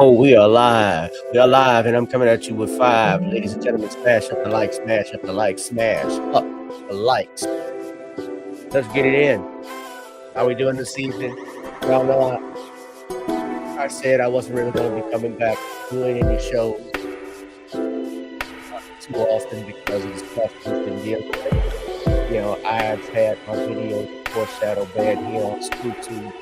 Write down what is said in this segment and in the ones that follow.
Oh, we are live. We are live, and I'm coming at you with five. Ladies and gentlemen, smash up the like, smash up the like, smash up the likes. Let's get it in. How we doing this evening? Y'all know I said I wasn't really going to be coming back doing any shows too often because of the stuff we've been dealing with. You know, I've had my videos foreshadow bad here on YouTube.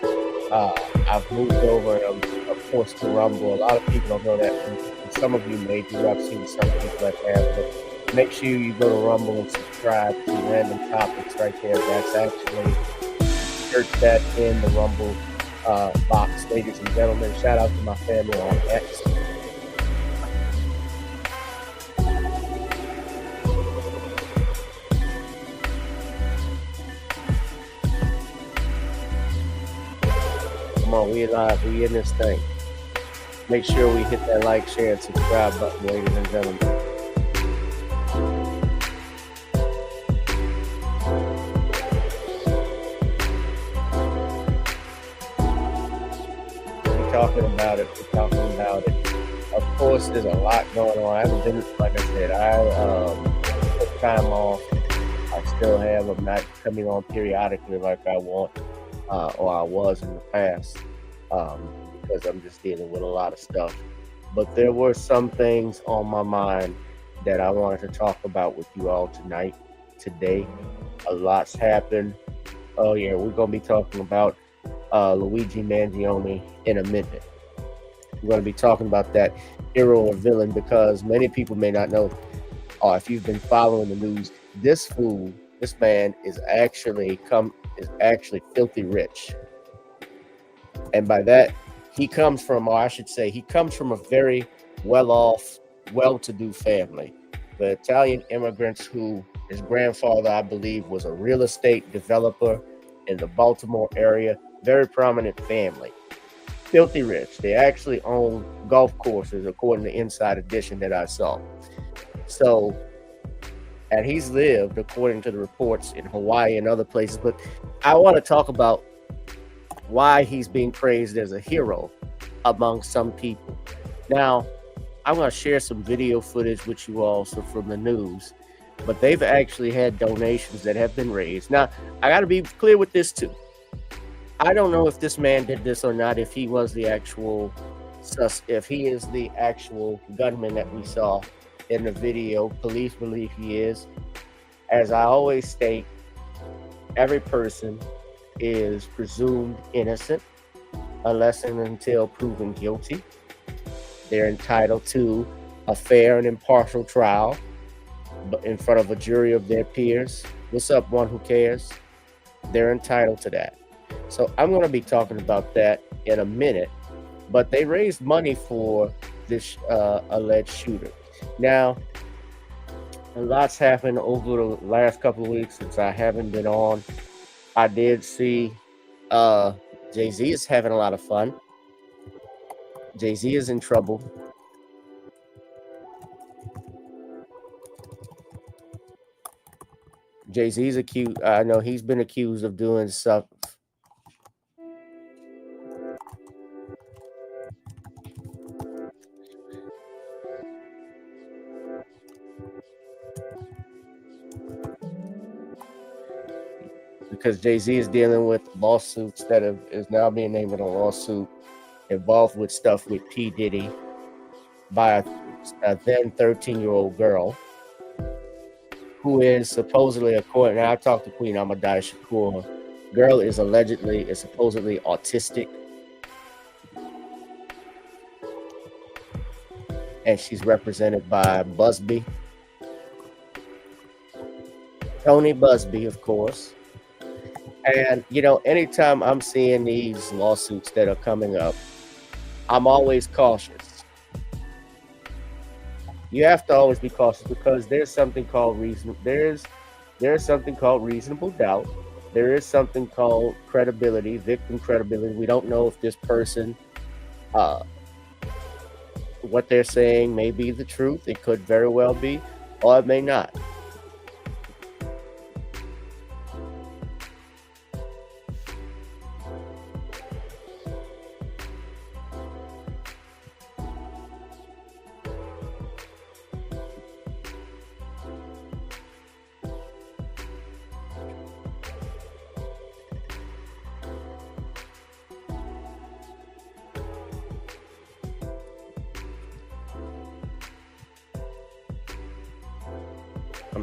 I've moved over, of course, to Rumble. A lot of people don't know that. And some of you may do. I've seen some people that have. But make sure you go to Rumble and subscribe to Random Topics right there. That's actually search that in the Rumble box, ladies and gentlemen. Shout out to my family on X. Come on, we live. We in this thing. Make sure we hit that like, share, and subscribe button, ladies and gentlemen. We're talking about it. We're talking about it. Of course, there's a lot going on. I haven't been, like I said, I took time off. I still have. I'm not coming on periodically like I want. Or I was in the past, because I'm just dealing with a lot of stuff. But there were some things on my mind that I wanted to talk about with you all today. A lot's happened. Oh yeah, we're gonna be talking about Luigi Mangione in a minute. We're gonna be talking about that hero or villain because many people may not know, or if you've been following the news, this man is actually filthy rich. And by that, he comes from a very well-off, well-to-do family. The Italian immigrants who his grandfather, I believe, was a real estate developer in the Baltimore area, very prominent family. Filthy rich. They actually own golf courses, according to Inside Edition that I saw. So, and he's lived, according to the reports, in Hawaii and other places. But I want to talk about why he's being praised as a hero among some people. Now, I'm going to share some video footage with you also from the news. But they've actually had donations that have been raised. Now, I got to be clear with this too. I don't know if this man did this or not, if he is the actual gunman that we saw in the video. Police believe he is. As I always state, every person is presumed innocent unless and until proven guilty. They're entitled to a fair and impartial trial in front of a jury of their peers. What's up, one who cares? They're entitled to that. So I'm going to be talking about that in a minute. But they raised money for this alleged shooter. Now, a lot's happened over the last couple of weeks since I haven't been on. I did see Jay-Z is having a lot of fun. Jay-Z is in trouble. Jay-Z's accused. I know he's been accused of doing stuff. Because Jay-Z is dealing with lawsuits that is now being named in a lawsuit involved with stuff with P. Diddy by a then 13-year-old girl who is supposedly, according, I talked to Queen Amadai Shakur, girl is supposedly autistic, and she's represented by Busby, Tony Busby, of course. And, you know, anytime I'm seeing these lawsuits that are coming up, I'm always cautious. You have to always be cautious because there's something called there's something called reasonable doubt. There is something called credibility, victim credibility. We don't know if this person, what they're saying may be the truth. It could very well be, or it may not.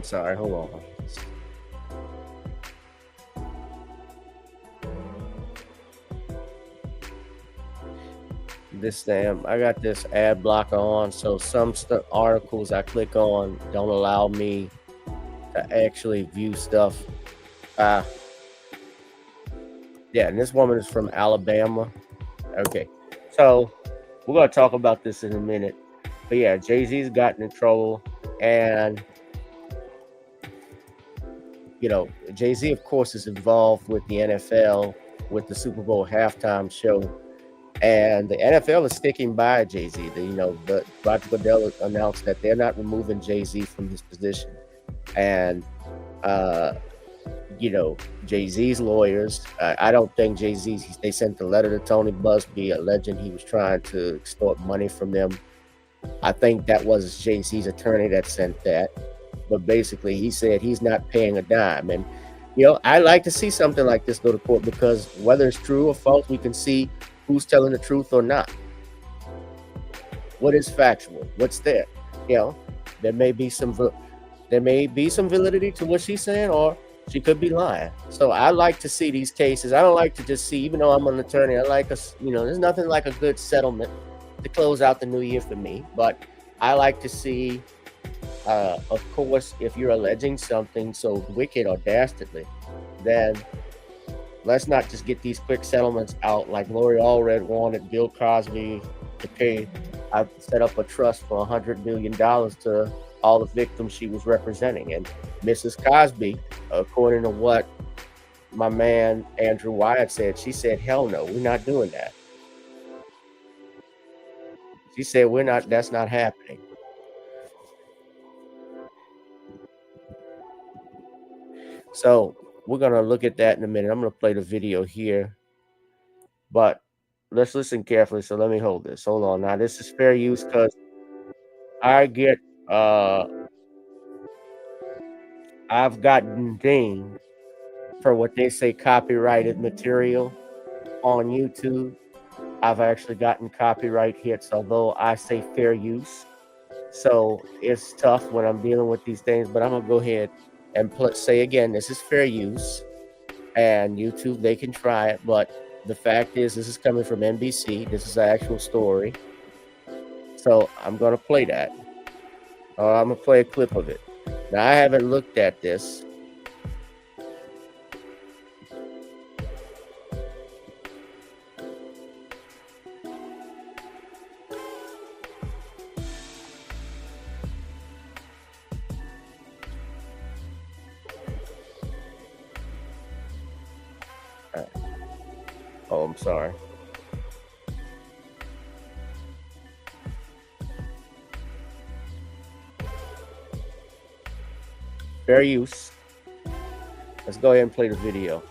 sorry. Hold on. I got this ad blocker on, so some articles I click on don't allow me to actually view stuff. Yeah, and this woman is from Alabama. Okay, so we're gonna talk about this in a minute. But yeah, Jay-Z's gotten in trouble, and Jay-Z, of course, is involved with the NFL with the Super Bowl halftime show. And the NFL is sticking by Jay-Z. The Roger Goodell announced that they're not removing Jay-Z from his position. And, Jay-Z's lawyers, I don't think Jay-Z, they sent a letter to Tony Busby alleging he was trying to extort money from them. I think that was Jay-Z's attorney that sent that. But basically, he said he's not paying a dime. And, I like to see something like this go to court, because whether it's true or false, we can see who's telling the truth or not. What is factual? What's there? There may be some validity to what she's saying, or she could be lying. So I like to see these cases. I don't like to just see, even though I'm an attorney, I like there's nothing like a good settlement to close out the new year for me. But I like to see, of course, if you're alleging something so wicked or dastardly, then let's not just get these quick settlements out like Lori Allred wanted Bill Cosby to pay. I set up a trust for $100 million to all the victims she was representing. And Mrs. Cosby, according to what my man Andrew Wyatt said, she said, hell no, we're not doing that. She said, that's not happening. So we're going to look at that in a minute. I'm going to play the video here, but let's listen carefully. So let me hold this. Hold on. Now, this is fair use, because I've gotten dinged for what they say copyrighted material on YouTube. I've actually gotten copyright hits, although I say fair use. So it's tough when I'm dealing with these things, but I'm going to go ahead and say again, this is fair use, and YouTube, they can try it. But the fact is, this is coming from NBC. This is an actual story. So I'm going to play that. I'm going to play a clip of it. Now, I haven't looked at this. Oh, I'm sorry. Fair use. Let's go ahead and play the video.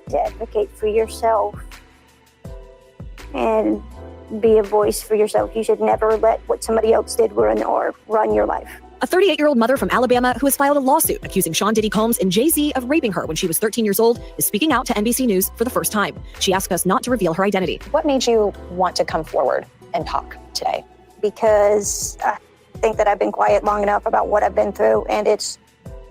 To advocate for yourself and be a voice for yourself. You should never let what somebody else did run your life. A 38-year-old mother from Alabama who has filed a lawsuit accusing Sean Diddy Combs and Jay-Z of raping her when she was 13 years old is speaking out to NBC News for the first time. She asked us not to reveal her identity. What made you want to come forward and talk today? Because I think that I've been quiet long enough about what I've been through, and it's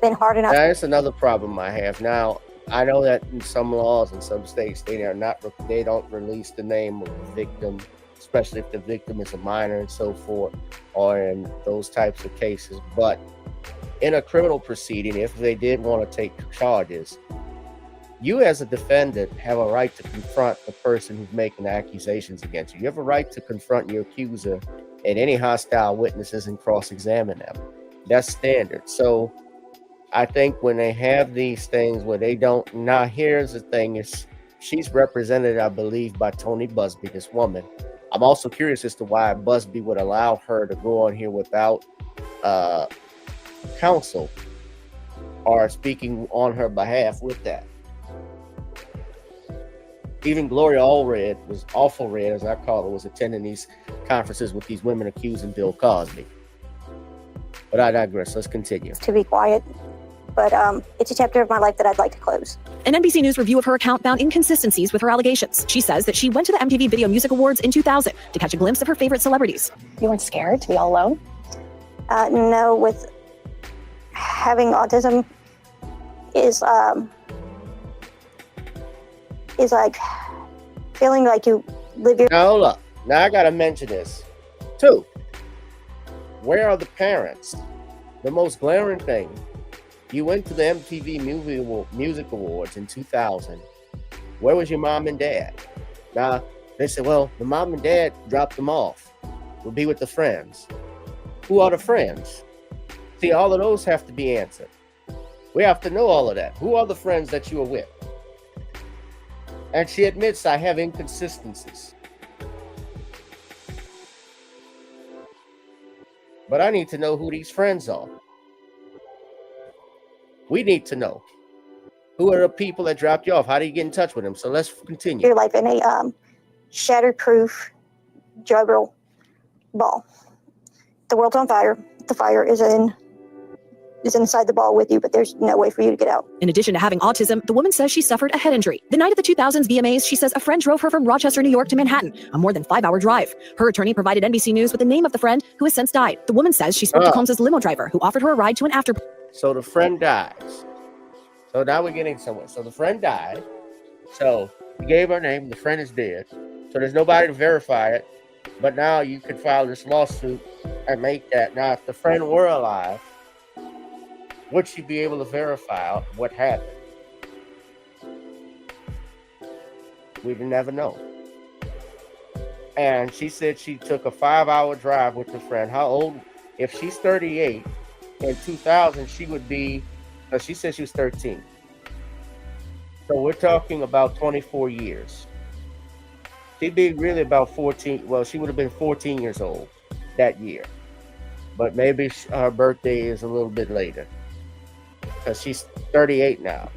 been hard enough. That's another problem I have. Now, I know that in some laws in some states, they don't release the name of the victim, especially if the victim is a minor and so forth, or in those types of cases. But in a criminal proceeding, if they did want to take charges, you as a defendant have a right to confront the person who's making accusations against you. You have a right to confront your accuser and any hostile witnesses and cross-examine them. That's standard. So I think when they have these things where they don't, now here's the thing, is she's represented, I believe, by Tony Busby, this woman. I'm also curious as to why Busby would allow her to go on here without counsel or speaking on her behalf with that. Even Gloria Allred was awful red, as I call her, was attending these conferences with these women accusing Bill Cosby. But I digress. Let's continue. To be quiet, but it's a chapter of my life that I'd like to close. An NBC News review of her account found inconsistencies with her allegations. She says that she went to the MTV Video Music Awards in 2000 to catch a glimpse of her favorite celebrities. You weren't scared to be all alone? No, with having autism is like feeling like you live your. Now hold up. Now I gotta mention this. 2, where are the parents? The most glaring thing. You went to the MTV Music Awards in 2000. Where was your mom and dad? Now, they said, well, the mom and dad dropped them off. We'll be with the friends. Who are the friends? See, all of those have to be answered. We have to know all of that. Who are the friends that you are with? And she admits, I have inconsistencies. But I need to know who these friends are. We need to know. Who are the people that dropped you off? How do you get in touch with them? So let's continue. Your life in a shatterproof juggle ball. The world's on fire. The fire is inside the ball with you, but there's no way for you to get out. In addition to having autism, the woman says she suffered a head injury. The night of the 2000s VMAs, she says a friend drove her from Rochester, New York to Manhattan, a more than 5-hour drive. Her attorney provided NBC News with the name of the friend who has since died. The woman says she spoke to Combs' limo driver, who offered her a ride to an after. So the friend dies. So now we're getting somewhere. So the friend died. So you gave her name. The friend is dead. So there's nobody to verify it. But now you could file this lawsuit and make that. Now, if the friend were alive, would she be able to verify what happened? We'd never know. And she said she took a 5-hour drive with the friend. How old? If she's 38, in 2000, she would be, she said she was 13. So we're talking about 24 years. She'd be really about 14. Well, she would have been 14 years old that year. But maybe her birthday is a little bit later. Because she's 38 now.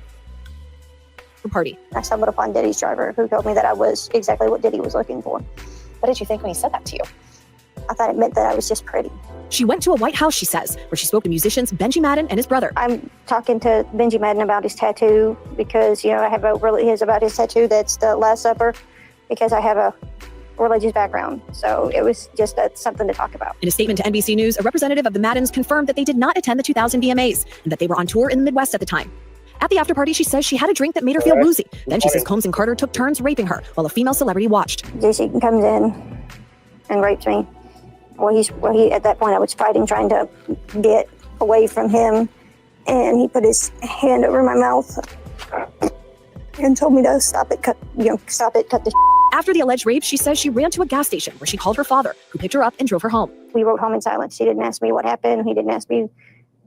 Party. I stumbled upon Diddy's driver, who told me that I was exactly what Diddy was looking for. What did you think when he said that to you? I thought it meant that I was just pretty. She went to a White House, she says, where she spoke to musicians Benji Madden and his brother. I'm talking to Benji Madden about his tattoo because, I have about his tattoo that's the Last Supper, because I have a religious background. So it was just something to talk about. In a statement to NBC News, a representative of the Maddens confirmed that they did not attend the 2000 VMAs and that they were on tour in the Midwest at the time. At the after party, she says she had a drink that made her feel woozy. Then she says Combs and Carter took turns raping her while a female celebrity watched. JC comes in and rapes me. He at that point I was fighting, trying to get away from him, and he put his hand over my mouth and told me to stop it, cut the. After the alleged rape, she says she ran to a gas station where she called her father, who picked her up and drove her home. We rode home in silence. He didn't ask me what happened. He didn't ask me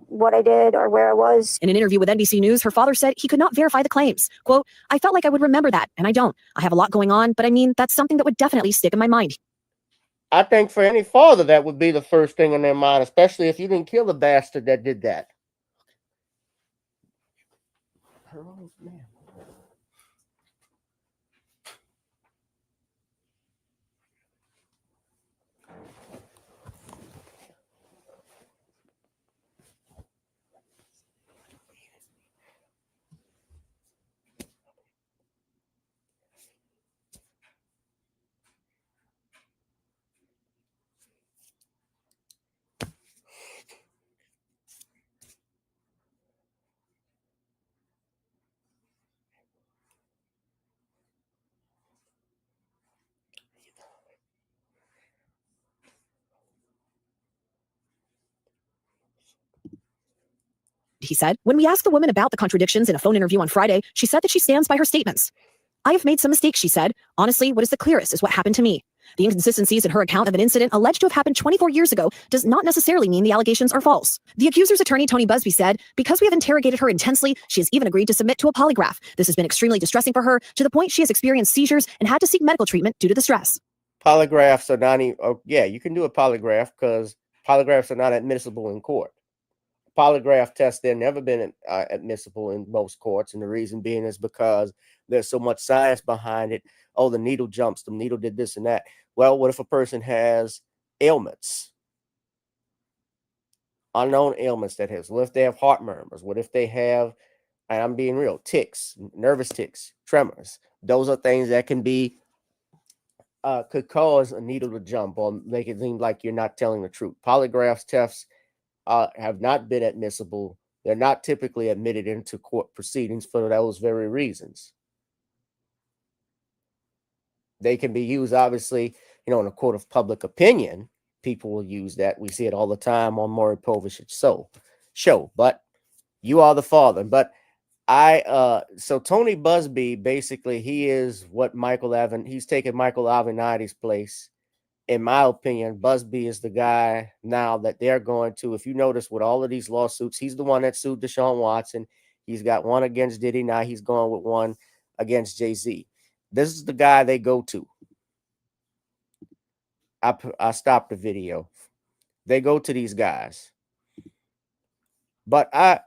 what I did or where I was. In an interview with NBC News, her father said he could not verify the claims. Quote, I felt like I would remember that, and I don't. I have a lot going on, but I mean, that's something that would definitely stick in my mind. I think for any father, that would be the first thing in their mind, especially if you didn't kill the bastard that did that. Oh, man. He said, when we asked the woman about the contradictions in a phone interview on Friday, she said that she stands by her statements. I have made some mistakes, she said. Honestly, what is the clearest is what happened to me. The inconsistencies in her account of an incident alleged to have happened 24 years ago does not necessarily mean the allegations are false. The accuser's attorney, Tony Busby, said, because we have interrogated her intensely, she has even agreed to submit to a polygraph. This has been extremely distressing for her, to the point she has experienced seizures and had to seek medical treatment due to the stress. Polygraphs are not even, you can do a polygraph because polygraphs are not admissible in court. Polygraph tests, they've never been admissible in most courts, and the reason being is because there's so much science behind it. Oh, the needle jumps, the needle did this and that. Well, what if a person has ailments, unknown ailments that has? What if they have heart murmurs? What if they have, and I'm being real, tics, nervous tics, tremors? Those are things that can be could cause a needle to jump or make it seem like you're not telling the truth. Polygraph tests have not been admissible They're not typically admitted into court proceedings for those very reasons. They can be used, obviously, in a court of public opinion. People will use that. We see it all the time on Maury Povish's show. But you are the father. But so Tony Busby, basically, he is what he's taken Michael Avenatti's place. In my opinion, Busby is the guy now that they're going to. If you notice, with all of these lawsuits, he's the one that sued Deshaun Watson. He's got one against Diddy. Now he's going with one against Jay-Z. This is the guy they go to. I stopped the video. They go to these guys. But I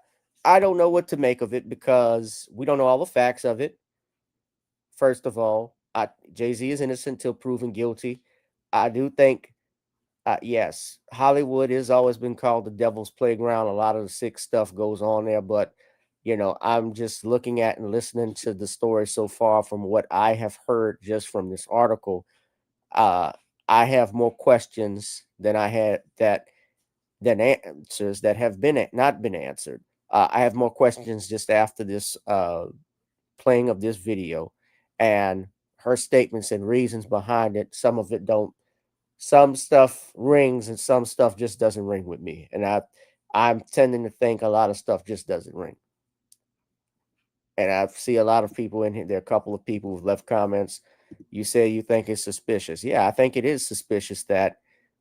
don't know what to make of it because we don't know all the facts of it. First of all, Jay-Z is innocent until proven guilty. I do think, yes, Hollywood has always been called the devil's playground. A lot of the sick stuff goes on there, but I'm just looking at and listening to the story so far from what I have heard just from this article. I have more questions than I had than answers that have not been answered. I have more questions just after this playing of this video and her statements and reasons behind it. Some of it don't. Some stuff rings and some stuff just doesn't ring with me. And I'm tending to think a lot of stuff just doesn't ring. And I see a lot of people in here. There are a couple of people who've left comments. You say you think it's suspicious. Yeah, I think it is suspicious that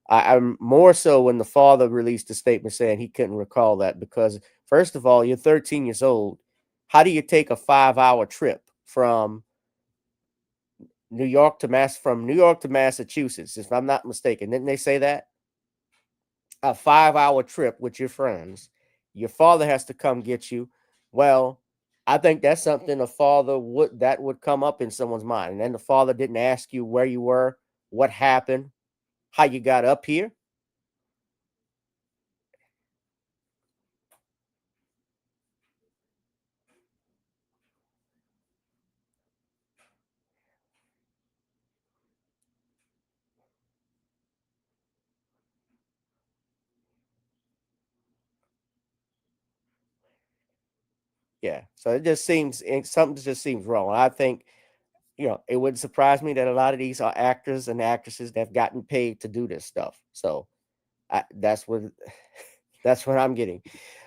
I'm more so when the father released a statement saying he couldn't recall that because, first of all, you're 13 years old. How do you take a 5-hour trip from New York to Massachusetts, if I'm not mistaken? Didn't they say that? A 5-hour trip with your friends. Your father has to come get you. Well, I think that's something a father would come up in someone's mind. And then the father didn't ask you where you were, what happened, how you got up here. Yeah. So something just seems wrong. I think, it wouldn't surprise me that a lot of these are actors and actresses that have gotten paid to do this stuff. So that's what that's what I'm getting.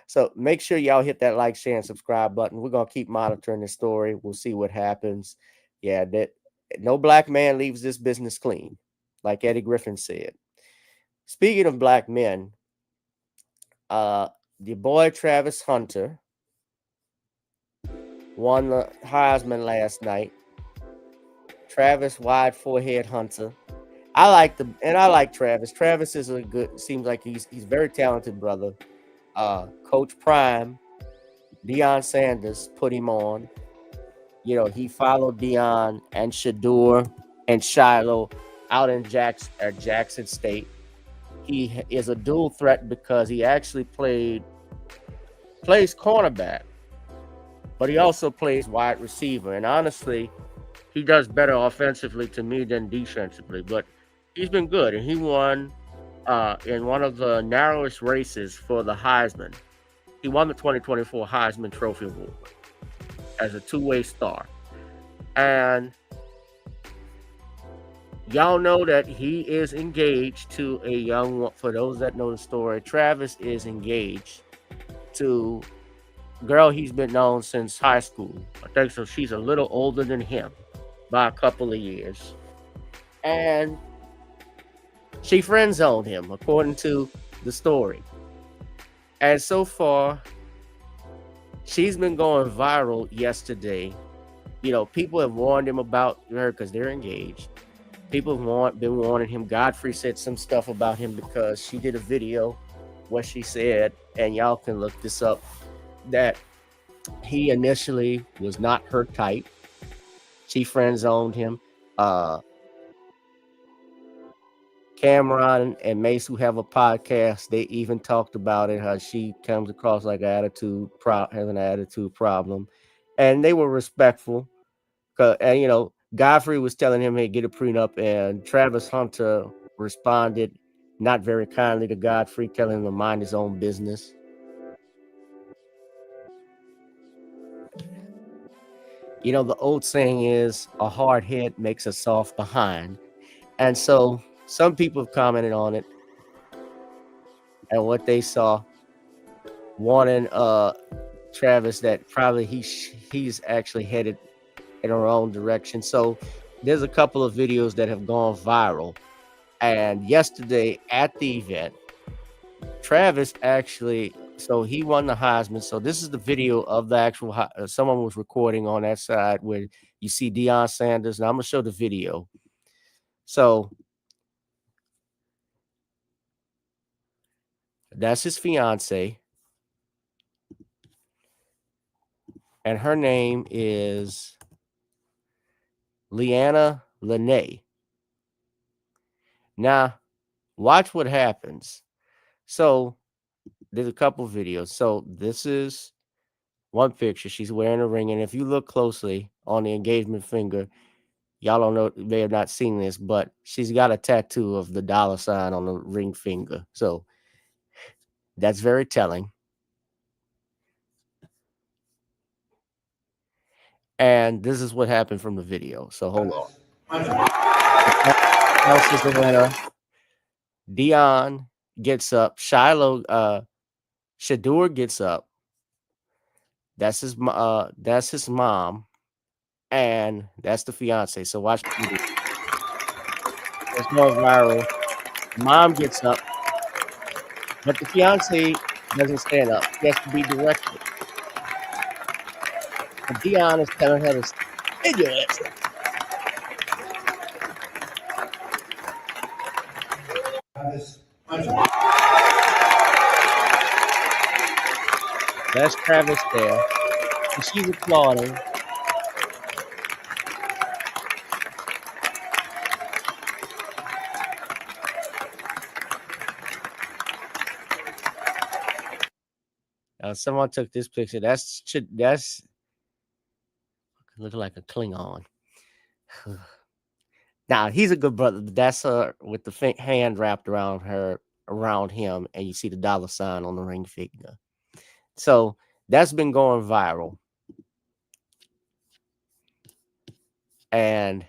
So make sure y'all hit that like, share, and subscribe button. We're gonna keep monitoring this story. We'll see what happens. Yeah, that no black man leaves this business clean, like Eddie Griffin said. Speaking of black men, the boy Travis Hunter won the Heisman last night. Travis wide forehead Hunter. I like Travis. Travis is seems like he's very talented brother. Coach Prime, Deion Sanders put him on. He followed Deion and Shador and Shiloh out in Jackson State. He is a dual threat because he actually plays cornerback, but he also plays wide receiver. And honestly, he does better offensively to me than defensively, but he's been good. And he won in one of the narrowest races for the Heisman. He won the 2024 Heisman Trophy Award as a two-way star. And y'all know that he is engaged to a young one. For those that know the story, Travis is engaged to a girl he's been known since high school. I think so. She's a little older than him by a couple of years. And she friend zoned him, according to the story. And so far, she's been going viral yesterday. People have warned him about her because they're engaged. People have been warning him. Godfrey said some stuff about him because she did a video where she said, and y'all can look this up, that he initially was not her type. She friend zoned him. Cameron and Mace, who have a podcast, they even talked about it, how she comes across like has an attitude problem. And they were respectful. And, Godfrey was telling him, hey, get a prenup. And Travis Hunter responded not very kindly to Godfrey, telling him to mind his own business. You know, the old saying is a hard head makes a soft behind. And so some people have commented on it and what they saw, warning Travis that probably he's actually headed in the wrong direction. So there's a couple of videos that have gone viral. And yesterday at the event, Travis actually, so he won the Heisman. So this is the video of the actual, someone was recording on that side where you see Deion Sanders. And I'm going to show the video. So that's his fiance. And her name is Leanna Lene. Now, watch what happens. So there's a couple videos. So this is one picture. She's wearing a ring. And if you look closely on the engagement finger, y'all don't know, may have not seen this, but she's got a tattoo of the dollar sign on the ring finger. So that's very telling. And this is what happened from the video. So hold on. Else is the winner. Dion gets up. Shadur gets up. That's his mom, and that's the fiance. So watch the video. It's going viral. Mom gets up, but the fiance doesn't stand up. He has to be directed. And Dion is telling her to stand your ass up. That's Travis there. And she's applauding. Someone took this picture. That's looking like a Klingon. Now he's a good brother, but that's her with the hand wrapped around him, and you see the dollar sign on the ring finger. So that's been going viral. And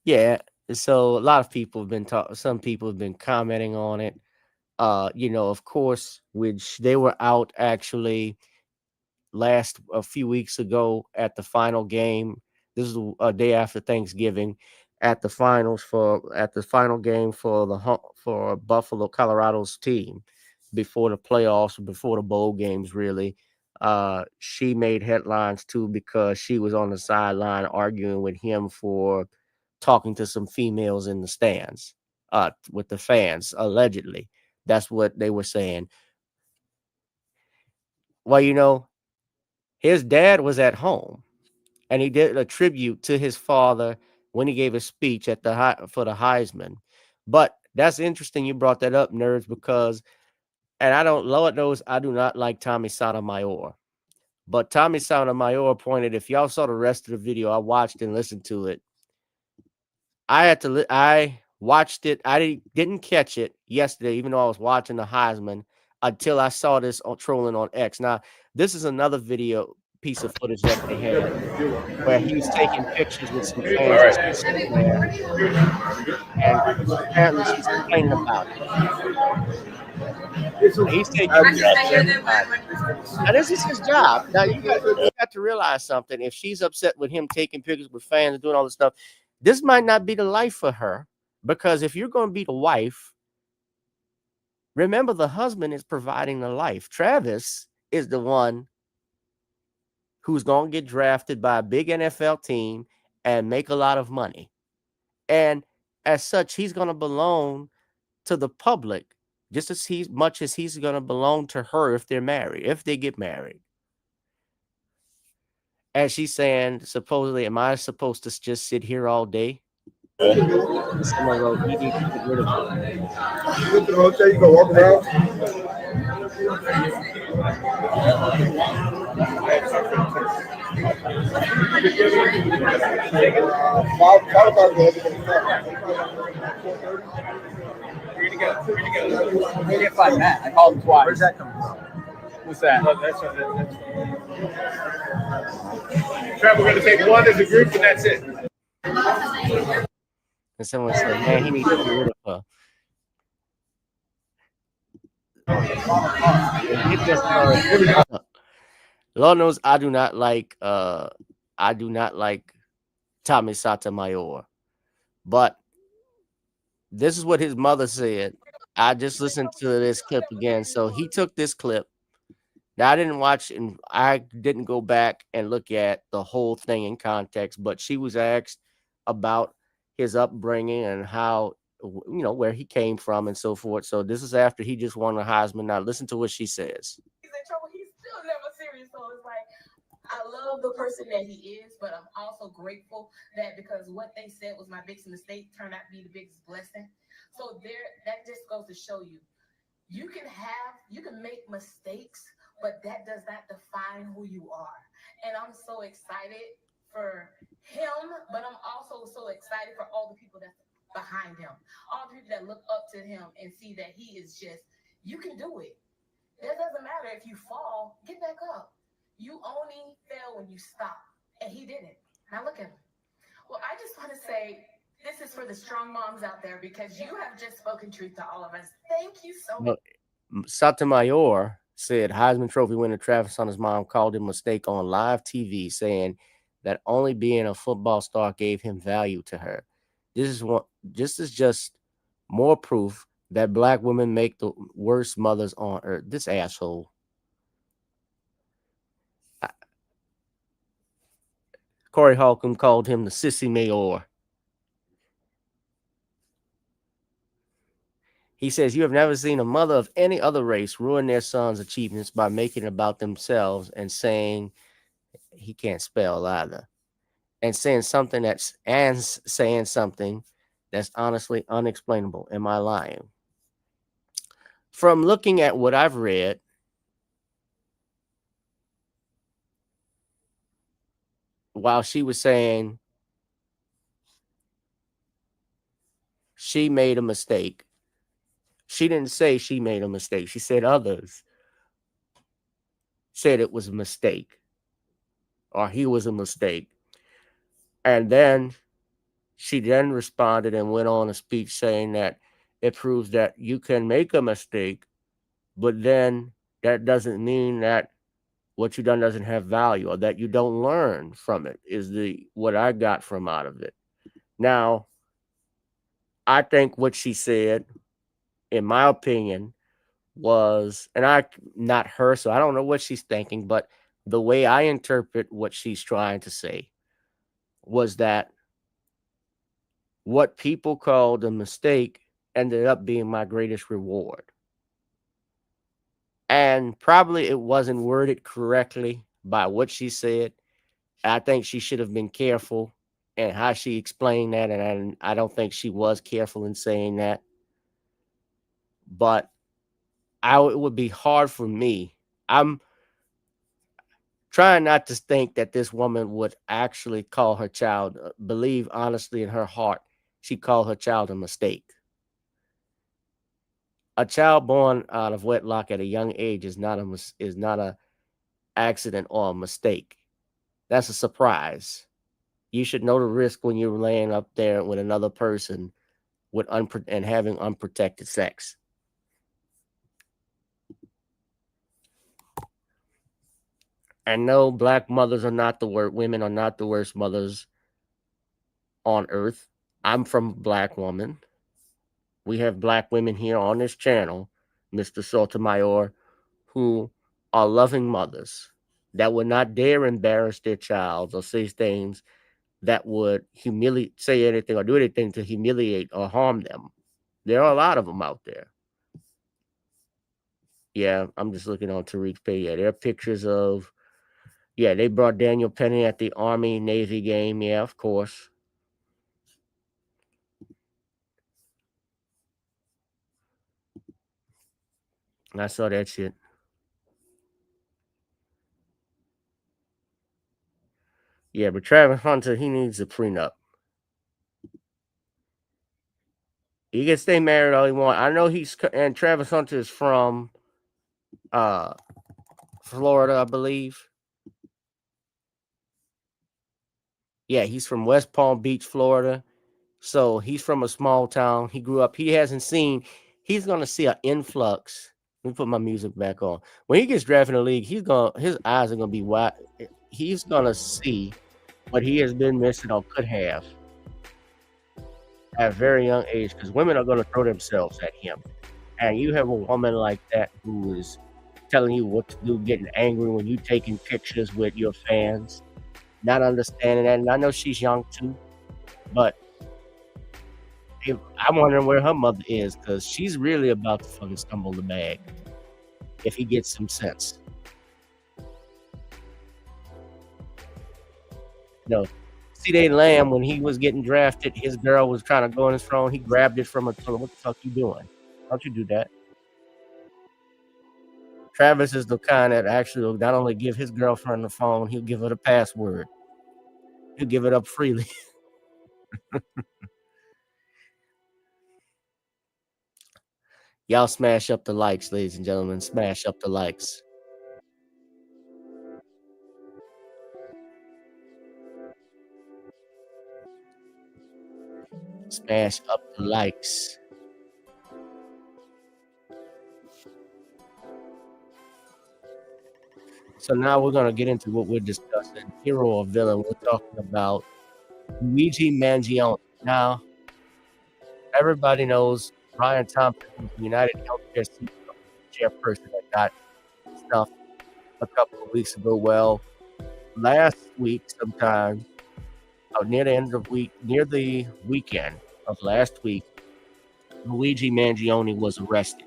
yeah, so a lot of people have been some people have been commenting on it. Of course, which they were out actually a few weeks ago at the final game. This is a day after Thanksgiving at the final game for Buffalo, Colorado's team before the playoffs, before the bowl games, really. She made headlines too because she was on the sideline arguing with him for talking to some females in the stands with the fans, allegedly. That's what they were saying. Well, his dad was at home, and he did a tribute to his father when he gave a speech for the Heisman. But that's interesting you brought that up, nerds, because, and Lord knows, I do not like Tommy Sotomayor. But Tommy Sotomayor pointed, if y'all saw the rest of the video, I watched and listened to it. I watched it. I didn't catch it yesterday, even though I was watching the Heisman, until I saw this on trolling on X. Now, this is another piece of footage that they had where he was taking pictures with some fans sitting there, and apparently she's complaining about it. He's taking pictures. Now, this is his job. Now, you got to realize something. If she's upset with him taking pictures with fans and doing all this stuff, this might not be the life for her, because if you're going to be the wife, remember the husband is providing the life. Travis is the one who's going to get drafted by a big NFL team and make a lot of money. And as such, he's going to belong to the public just as much as he's going to belong to her if they get married. And she's saying, supposedly, am I supposed to just sit here all day? Someone wrote, you need to get rid of her. You go to the hotel, you go walk around. can't find Matt. I called him twice. Where's that coming from? What's that? That's Trevor, we're going to take one as a group, and that's it. And someone said, man, he needs to get rid of her. And get this Lord knows I do not like Tommy Sotomayor. But this is what his mother said. I just listened to this clip again. So he took this clip. Now I didn't watch and I didn't go back and look at the whole thing in context, but she was asked about his upbringing and how, where he came from and so forth. So this is after he just won the Heisman. Now listen to what she says. He's in trouble. He's still never serious. So it's like, I love the person that he is, but I'm also grateful that because what they said was my biggest mistake turned out to be the biggest blessing. So that just goes to show you, you can make mistakes, but that does not define who you are. And I'm so excited for him, but I'm also so excited for all the people that's behind him, all the people that look up to him and see that he is just, you can do it. It doesn't matter if you fall, get back up. You only fail when you stop, and he didn't. Now look at him. Well, I just want to say this is for the strong moms out there because you have just spoken truth to all of us. Thank you so much. Sotomayor said Heisman Trophy winner Travis Hunter's mom called him a mistake on live TV, saying that only being a football star gave him value to her. This is just more proof that black women make the worst mothers on earth. This asshole. Corey Holcomb called him the sissy mayor. He says, you have never seen a mother of any other race ruin their son's achievements by making it about themselves and saying he can't spell either. And saying something that's honestly unexplainable. Am I lying? From looking at what I've read, while she was saying she made a mistake, she didn't say she made a mistake. She said others said it was a mistake or he was a mistake. And then she then responded and went on a speech saying that it proves that you can make a mistake, but then that doesn't mean that what you done doesn't have value or that you don't learn from it is what I got from out of it. Now, I think what she said, in my opinion, was, and I not her, so I don't know what she's thinking, but the way I interpret what she's trying to say was that what people called a mistake ended up being my greatest reward. And probably it wasn't worded correctly by what she said. I think she should have been careful in how she explained that, and I don't think she was careful in saying that. But it would be hard for me. I'm trying not to think that this woman would actually call her child, believe honestly in her heart, she called her child a mistake. A child born out of wedlock at a young age is not a accident or a mistake. That's a surprise. You should know the risk when you're laying up there with another person and having unprotected sex. And no, black mothers are not the worst. Women are not the worst mothers on earth. I'm from a black woman. We have black women here on this channel, Mr. Sotomayor, who are loving mothers that would not dare embarrass their child or say things that would say anything or do anything to humiliate or harm them. There are a lot of them out there. Yeah, I'm just looking on Tariq's page. Yeah, there are pictures of, they brought Daniel Penny at the Army-Navy game. Yeah, of course. I saw that shit. Yeah, but Travis Hunter, he needs a prenup. He can stay married all he wants. I know and Travis Hunter is from Florida, I believe. Yeah, he's from West Palm Beach, Florida. So he's from a small town. He grew up. He's gonna see an influx. Let me put my music back on. When he gets drafted in the league, his eyes are gonna be wide. He's gonna see what he has been missing or could have at a very young age, because women are gonna throw themselves at him. And you have a woman like that who is telling you what to do, getting angry when you taking pictures with your fans, not understanding that. And I know she's young too, but I'm wondering where her mother is, because she's really about to fucking stumble the bag if he gets some sense. C.D. Lamb, when he was getting drafted, his girl was trying to go on his phone. He grabbed it from her. Told her, "What the fuck you doing? Don't you do that?" Travis is the kind that actually will not only give his girlfriend the phone, he'll give her the password. He'll give it up freely. Y'all smash up the likes, ladies and gentlemen. Smash up the likes. Smash up the likes. So now we're going to get into what we're discussing. Hero or villain. We're talking about Luigi Mangione. Now, everybody knows Brian Thompson, who's the United Healthcare chairperson that got stuff a couple of weeks ago. Well, last week sometime, near the weekend of last week, Luigi Mangione was arrested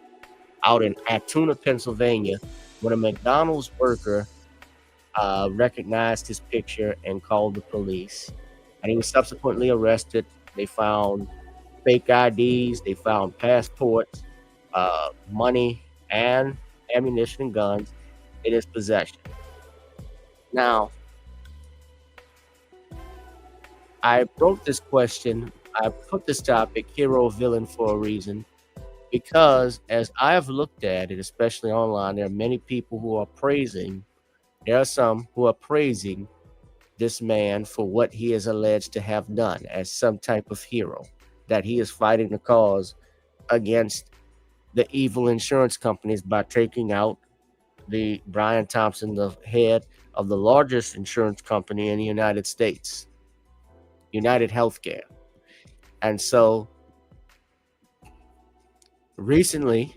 out in Altoona, Pennsylvania, when a McDonald's worker recognized his picture and called the police. And he was subsequently arrested. They found fake IDs, they found passports, money, and ammunition and guns in his possession. Now, I wrote this question, I put this topic, hero or villain, for a reason, because as I have looked at it, especially online, there are many people who are praising, there are some who are praising this man for what he is alleged to have done as some type of hero, that he is fighting the cause against the evil insurance companies by taking out the Brian Thompson, the head of the largest insurance company in the United States, United Healthcare. And so recently,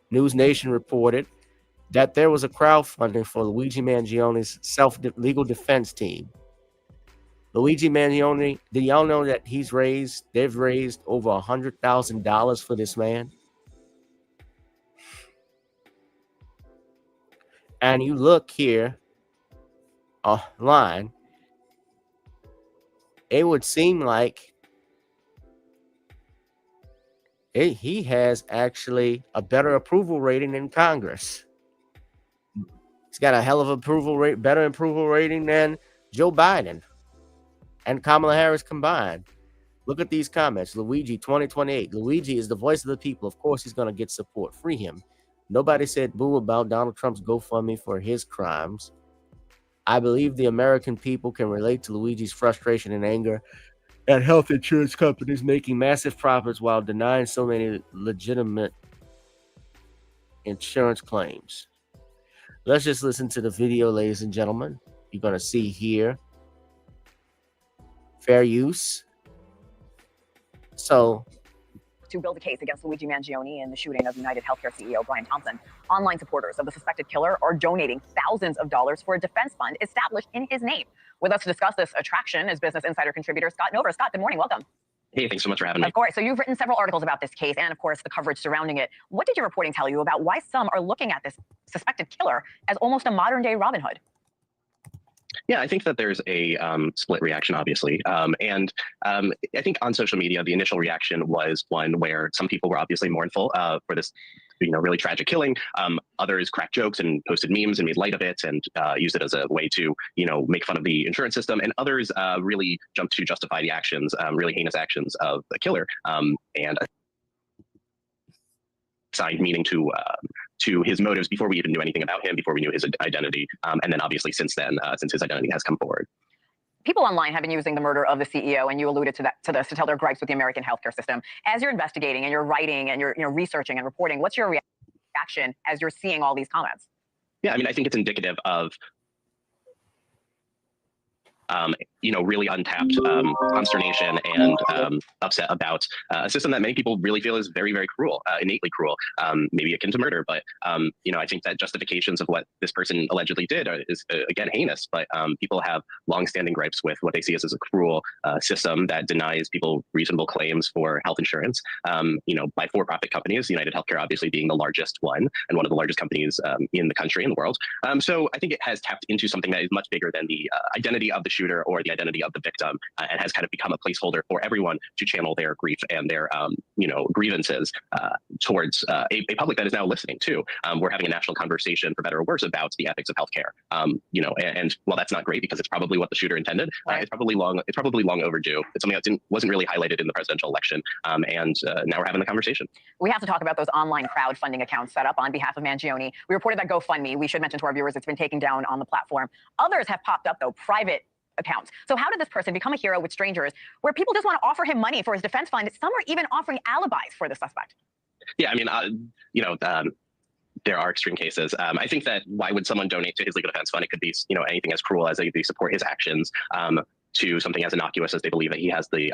News Nation reported that there was a crowdfunding for Luigi Mangione's legal defense team. Luigi Mangione, do y'all know that they've raised over $100,000 for this man? And you look here online, it would seem like he has actually a better approval rating than Congress. He's got a hell of better approval rating than Joe Biden and Kamala Harris combined. Look at these comments. Luigi 2028. Luigi is the voice of the people. Of course, he's going to get support. Free him. Nobody said boo about Donald Trump's GoFundMe for his crimes. I believe the American people can relate to Luigi's frustration and anger at health insurance companies making massive profits while denying so many legitimate insurance claims. Let's just listen to the video, ladies and gentlemen. You're going to see here fair use. So, to build a case against Luigi Mangione in the shooting of United Healthcare CEO Brian Thompson, online supporters of the suspected killer are donating thousands of dollars for a defense fund established in his name. With us to discuss this attraction is Business Insider contributor Scott Nover. Scott, good morning. Welcome. Hey, thanks so much for having me. Of course. So you've written several articles about this case and, of course, the coverage surrounding it. What did your reporting tell you about why some are looking at this suspected killer as almost a modern-day Robin Hood? Yeah, I think that there's a split reaction, obviously. And I think on social media, the initial reaction was one where some people were obviously mournful for this, really tragic killing. Others cracked jokes and posted memes and made light of it and used it as a way to, make fun of the insurance system. And others really jumped to justify the actions, really heinous actions of the killer. And assigned meaning to his motives before we even knew anything about him, before we knew his identity, and then obviously since then, since his identity has come forward. People online have been using the murder of the CEO, and you alluded to this, to tell their gripes with the American healthcare system. As you're investigating and you're writing and you're researching and reporting, what's your reaction as you're seeing all these comments? Yeah, I mean, I think it's indicative of really untapped consternation and upset about a system that many people really feel is very, very cruel, innately cruel, maybe akin to murder. But, I think that justifications of what this person allegedly did is, again, heinous. But people have longstanding gripes with what they see as a cruel system that denies people reasonable claims for health insurance, by for-profit companies, United Healthcare obviously being the largest one and one of the largest companies in the country, in the world. So I think it has tapped into something that is much bigger than the identity of the shooter or the identity of the victim, and has kind of become a placeholder for everyone to channel their grief and their grievances towards a public that is now listening to. We're having a national conversation, for better or worse, about the ethics of healthcare. And while that's not great because it's probably what the shooter intended, it's probably long overdue. It's something that wasn't really highlighted in the presidential election, and now we're having the conversation. We have to talk about those online crowdfunding accounts set up on behalf of Mangione. We reported that GoFundMe, we should mention to our viewers, it's been taken down on the platform. Others have popped up, though, private accounts. So how did this person become a hero with strangers where people just want to offer him money for his defense fund? Some are even offering alibis for the suspect. Yeah, I mean, there are extreme cases. I think that why would someone donate to his legal defense fund? It could be, anything as cruel as they support his actions, to something as innocuous as they believe that he has the,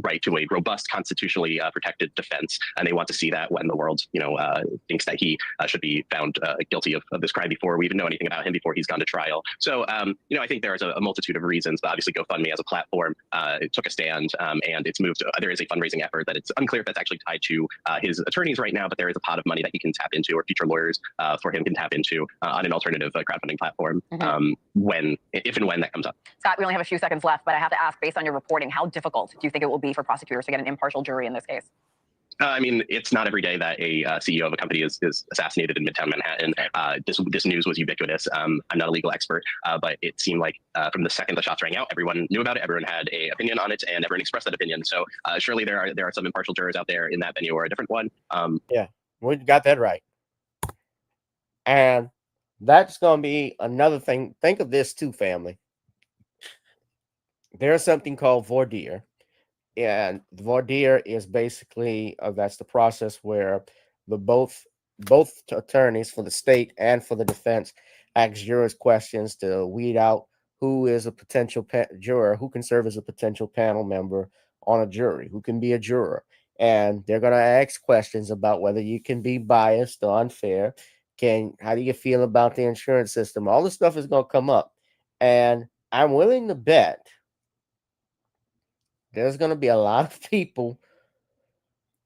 right to a robust, constitutionally protected defense, and they want to see that when the world, thinks that he should be found guilty of this crime before we even know anything about him, before he's gone to trial. So, I think there is a multitude of reasons, but obviously GoFundMe as a platform it took a stand, and it's moved. There is a fundraising effort that it's unclear if that's actually tied to his attorneys right now, but there is a pot of money that he can tap into, or future lawyers for him can tap into on an alternative crowdfunding platform, if and when that comes up. Scott, we only have a few seconds left, but I have to ask, based on your reporting, how difficult do you think it will be for prosecutors to get an impartial jury in this case? I mean, it's not every day that a CEO of a company is assassinated in Midtown Manhattan. This news was ubiquitous. I'm not a legal expert, but it seemed like from the second the shots rang out, everyone knew about it, everyone had an opinion on it, and everyone expressed that opinion. So surely there are some impartial jurors out there in that venue or a different one. Yeah, we got that right. And that's going to be another thing. Think of this too, family. There's something called voir dire. And voir dire is basically that's the process where both attorneys for the state and for the defense ask jurors questions to weed out who is a potential juror, who can serve as a potential panel member on a jury, who can be a juror. And they're going to ask questions about whether you can be biased or unfair. How do you feel about the insurance system? All this stuff is going to come up. And I'm willing to bet there's going to be a lot of people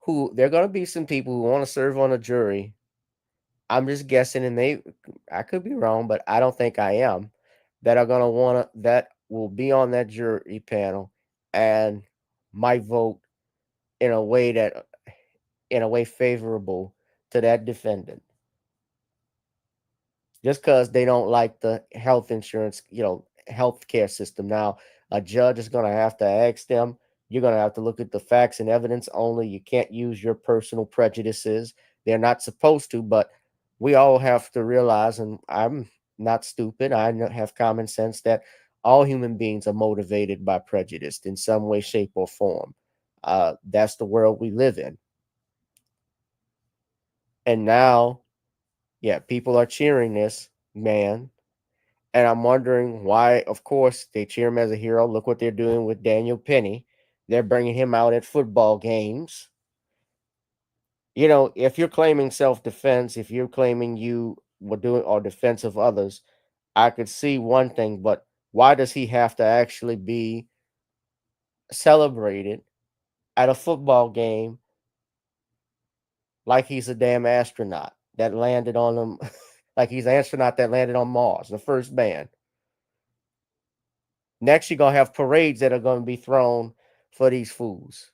there are going to be some people who want to serve on a jury. I'm just guessing, and I could be wrong, but I don't think I am, that are going to that will be on that jury panel and might vote in a way favorable to that defendant. Just because they don't like the health insurance, health care system. Now, a judge is going to have to ask them. You're going to have to look at the facts and evidence only. You can't use your personal prejudices. They're not supposed to, but we all have to realize, and I'm not stupid, I have common sense, that all human beings are motivated by prejudice in some way, shape, or form. That's the world we live in. And now, yeah, people are cheering this man. And I'm wondering why. Of course, they cheer him as a hero. Look what they're doing with Daniel Penny. They're bringing him out at football games. If you're claiming self-defense, if you're claiming you were doing or defense of others, I could see one thing, but why does he have to actually be celebrated at a football game like he's a damn astronaut that landed on them, like he's an astronaut that landed on Mars, the first man? Next, you're going to have parades that are going to be thrown for these fools.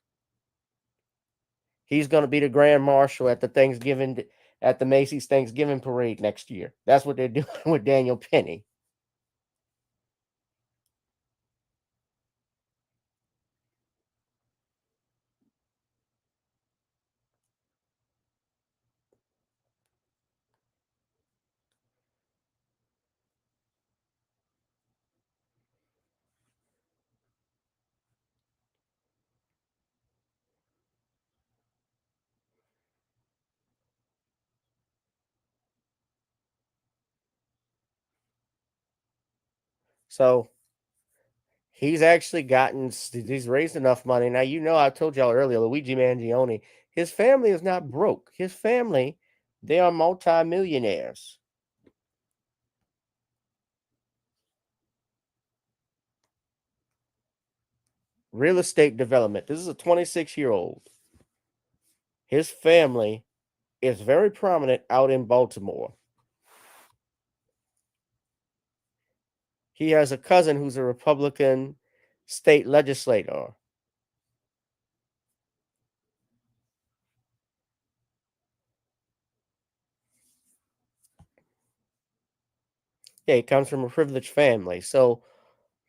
He's going to be the grand marshal at the Macy's Thanksgiving parade next year. That's what they're doing with Daniel Penny. So he's actually he's raised enough money. Now, I told y'all earlier, Luigi Mangione, his family is not broke. His family, they are multimillionaires. Real estate development. This is a 26-year-old. His family is very prominent out in Baltimore. He has a cousin who's a Republican state legislator. Yeah, he comes from a privileged family. So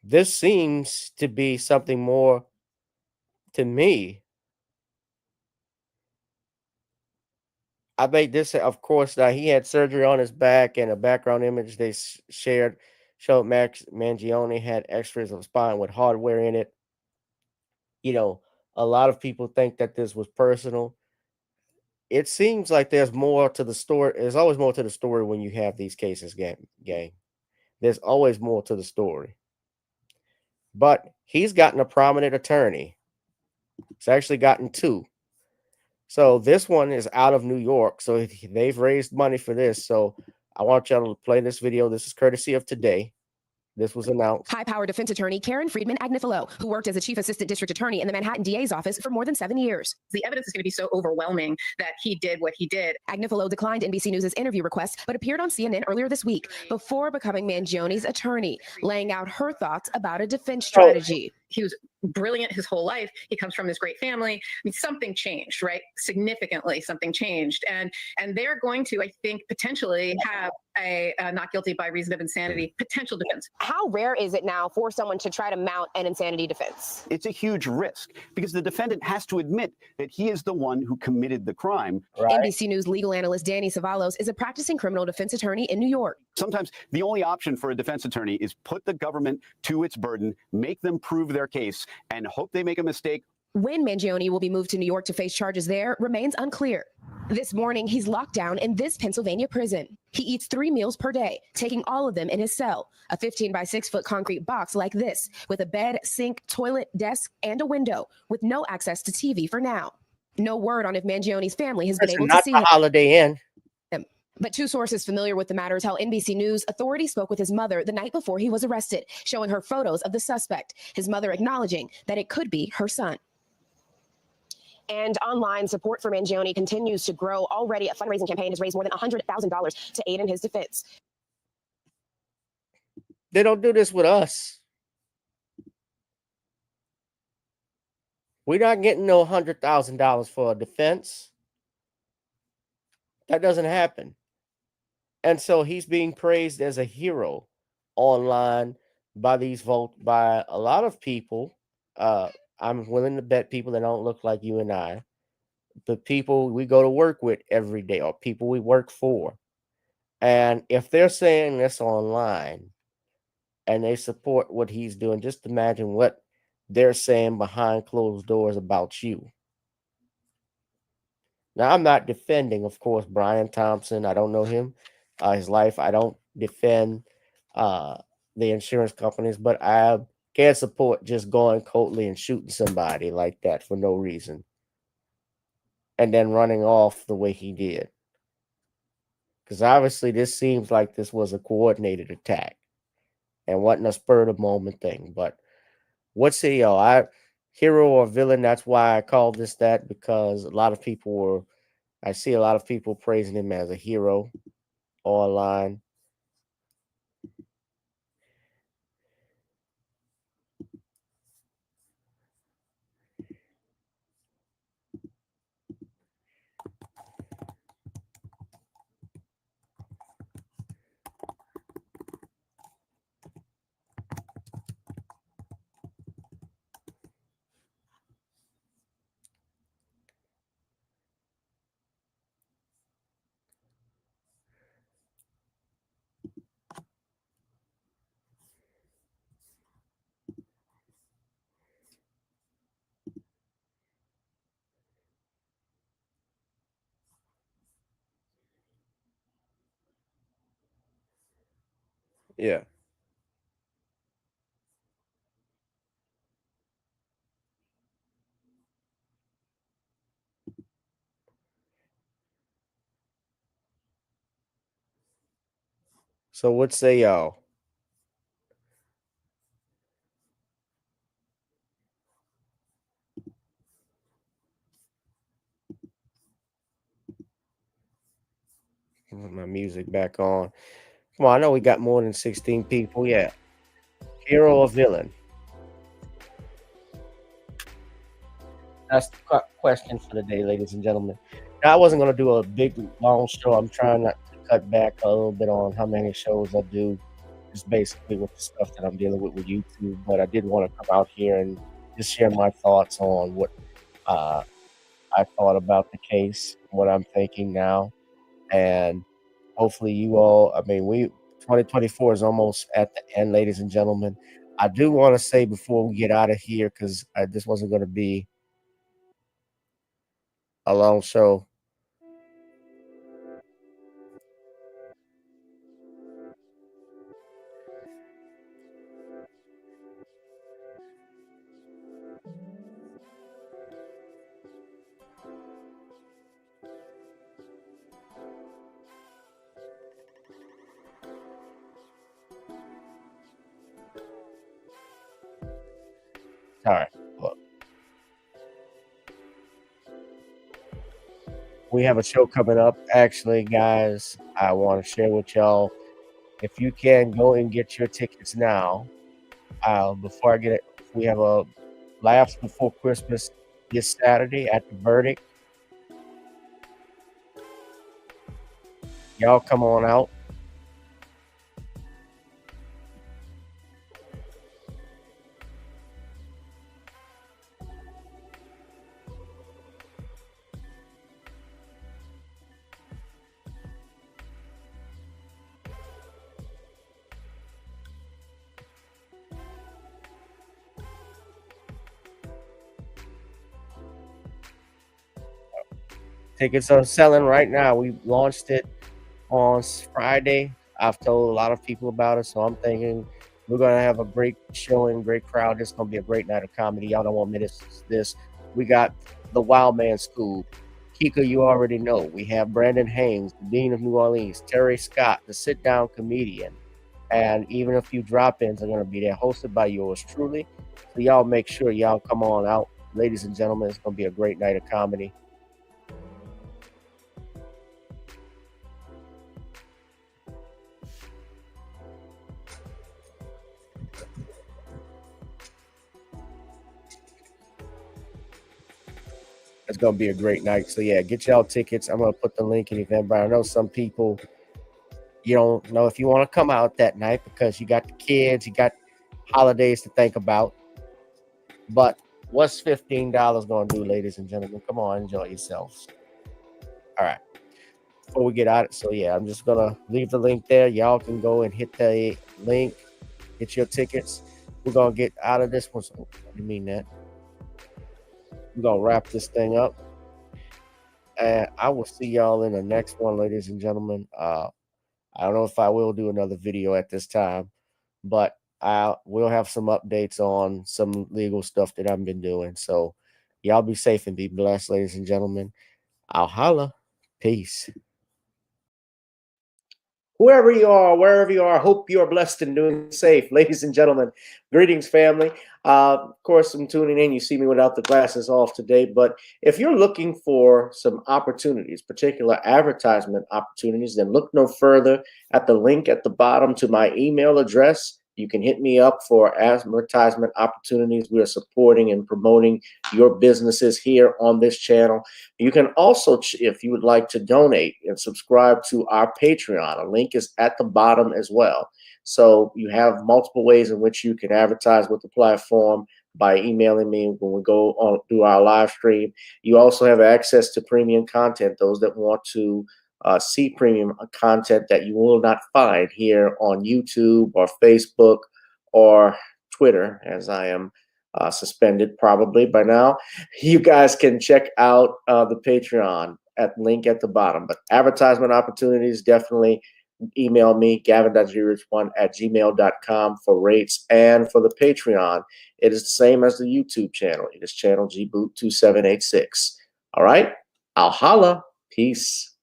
this seems to be something more to me. I made this, of course, now he had surgery on his back, and a background image they shared showed Max Mangione had x-rays of spine with hardware in it. A lot of people think that this was personal. It seems like there's more to the story. There's always more to the story when you have these cases, gang. There's always more to the story. But he's gotten a prominent attorney. He's actually gotten two. So this one is out of New York. So they've raised money for this. So I want y'all to play this video. This is courtesy of Today. This was announced. High-powered defense attorney Karen Friedman Agnifilo, who worked as a chief assistant district attorney in the Manhattan DA's office for more than 7 years. The evidence is going to be so overwhelming that he did what he did. Agnifilo declined NBC News' interview request, but appeared on CNN earlier this week before becoming Mangione's attorney, laying out her thoughts about a defense strategy. He was brilliant his whole life. He comes from this great family. I mean, something changed, right? Significantly, something changed. And they're going to, I think, potentially have a not guilty by reason of insanity potential defense. How rare is it now for someone to try to mount an insanity defense? It's a huge risk because the defendant has to admit that he is the one who committed the crime. Right. NBC News legal analyst Danny Savalos is a practicing criminal defense attorney in New York. Sometimes the only option for a defense attorney is put the government to its burden, make them prove their case, and hope they make a mistake. When Mangione will be moved to New York to face charges there remains unclear. This morning, he's locked down in this Pennsylvania prison. He eats 3 meals per day, taking all of them in his cell, a 15 by 6 foot concrete box like this, with a bed, sink, toilet, desk, and a window, with no access to TV for now. No word on if Mangione's family has been able to see him. Holiday Inn. But two sources familiar with the matter tell NBC News authorities spoke with his mother the night before he was arrested, showing her photos of the suspect, his mother acknowledging that it could be her son. And online support for Mangione continues to grow. Already, a fundraising campaign has raised more than $100,000 to aid in his defense. They don't do this with us. We're not getting no $100,000 for a defense. That doesn't happen. And so he's being praised as a hero online by by a lot of people. I'm willing to bet people that don't look like you and I, the people we go to work with every day, or people we work for. And if they're saying this online and they support what he's doing, just imagine what they're saying behind closed doors about you. Now, I'm not defending, of course, Brian Thompson. I don't know him, his life. I don't defend the insurance companies, but I can't support just going coldly and shooting somebody like that for no reason and then running off the way he did. Because obviously this seems like this was a coordinated attack and wasn't a spur of the moment thing. But what say y'all? Hero or villain? That's why I call this that, because I see a lot of people praising him as a hero online. Yeah. So what say y'all? Put my music back on. Come on, I know we got more than 16 people. Yeah. Hero or villain? That's the question for the day, ladies and gentlemen. Now, I wasn't going to do a big, long show. I'm trying not to cut back a little bit on how many shows I do, just basically with the stuff that I'm dealing with YouTube. But I did want to come out here and just share my thoughts on what I thought about the case, what I'm thinking now, and hopefully you all. I mean, 2024 is almost at the end, ladies and gentlemen. I do want to say before we get out of here, because this wasn't going to be a long show. All right, look. We have a show coming up. Actually, guys, I want to share with y'all. If you can go and get your tickets now, before I get it, we have a Laughs Before Christmas this Saturday at the Verdict. Y'all come on out. Tickets are selling right now. We launched it on Friday. I've told a lot of people about it, so I'm thinking we're gonna have a great showing, great crowd. It's gonna be a great night of comedy. Y'all don't want to miss this. We got the Wild Man School. Kika, you already know. We have Brandon Haynes, the Dean of New Orleans, Terry Scott, the sit-down comedian, and even a few drop-ins are gonna be there, hosted by yours truly. So y'all make sure y'all come on out, ladies and gentlemen. It's gonna be a great night of comedy. It's gonna be a great night. So yeah, get y'all tickets. I'm gonna put the link in Eventbrite. I know some people, you don't know if you want to come out that night because you got the kids, you got holidays to think about. But what's $15 gonna do, ladies and gentlemen? Come on, enjoy yourselves. All right. Before we get out, so yeah, I'm just gonna leave the link there. Y'all can go and hit the link, get your tickets. We're gonna get out of this one. So, what do you mean that? We're gonna wrap this thing up. And I will see y'all in the next one, ladies and gentlemen. I don't know if I will do another video at this time, but I will have some updates on some legal stuff that I've been doing. So y'all be safe and be blessed, ladies and gentlemen. I'll holla. Peace. Whoever you are, wherever you are, hope you are blessed and doing safe. Ladies and gentlemen, greetings, family. Of course, I'm tuning in. You see me without the glasses off today. But if you're looking for some opportunities, particular advertisement opportunities, then look no further at the link at the bottom to my email address. You can hit me up for advertisement opportunities. We are supporting and promoting your businesses here on this channel. You can also, if you would like to donate and subscribe to our Patreon, a link is at the bottom as well. So you have multiple ways in which you can advertise with the platform by emailing me when we go on through our live stream. You also have access to premium content, those that want to see premium content that you will not find here on YouTube or Facebook or Twitter, as I am suspended probably by now. You guys can check out the Patreon at link at the bottom. But advertisement opportunities, definitely email me, gavin.grich1@gmail.com for rates. And for the Patreon, it is the same as the YouTube channel. It is channel gboot2786. All right, I'll holla. Peace.